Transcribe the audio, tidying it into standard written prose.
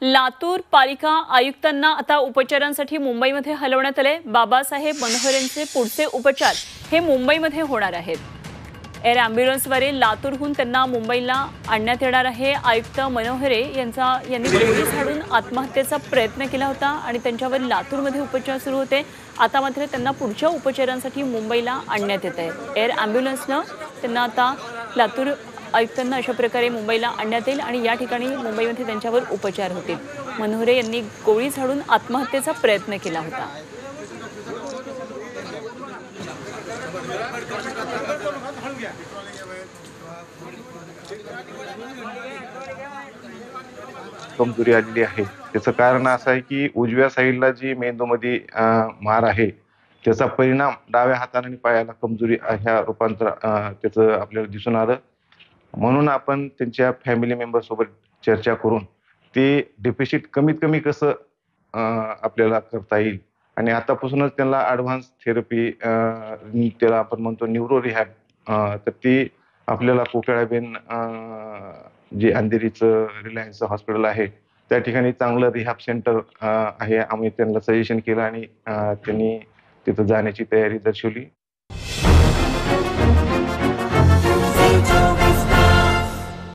लातूर पालिका आयुक्तांना आता उपचारांसाठी मुंबईमध्ये हलवण्यात आले। बाबासाहेब मनोहर यांचे पुढचे उपचार हे मुंबईमध्ये होणार आहेत। एअर ॲम्ब्युलन्सद्वारे लातूरहून त्यांना मुंबईला आणण्यात येणार आहे। आयुक्त मनोहरे यांनी गोळी झाडून आत्महत्येचा प्रयत्न केला होता आणि त्यांच्यावर लातूरमध्ये उपचार सुरू होते। आता मात्र त्यांना पुढच्या उपचारांसाठी मुंबईला आणण्यात येत आहे। एअर ॲम्ब्युलन्सनं त्यांना आता लातूर आयुक्तांना अशा प्रकारे मुंबईला आणण्यात येईल आणि या ठिकाणी मुंबईमध्ये त्यांच्यावर उपचार होतील। मनोहरे यांनी गोळी झाडून आत्महत्येचा प्रयत्न केला होता। कमजोरी आलेली आहे। त्याचं कारण असं आहे की उजव्या साईडला जी मेंदूमध्ये मार आहे त्याचा परिणाम डाव्या हाताने आणि पायाला कमजोरी ह्या रूपांतर त्याचं आपल्याला दिसून आलं। म्हणून आपण त्यांच्या फॅमिली मेंबर सोबत चर्चा करून ते डेफिसिट कमीत कमी कसं आपल्याला करता येईल आणि आतापासूनच त्यांना ॲडव्हान्स थेरपी त्याला आपण म्हणतो न्यूरो रिहॅब तर ती आपल्याला कोकिळाबेन जे अंधेरीचं रिलायन्स हॉस्पिटल आहे त्या ठिकाणी चांगलं रिहॅब सेंटर आहे। आम्ही त्यांना सजेशन केलं आणि त्यांनी तिथं जाण्याची तयारी दर्शवली।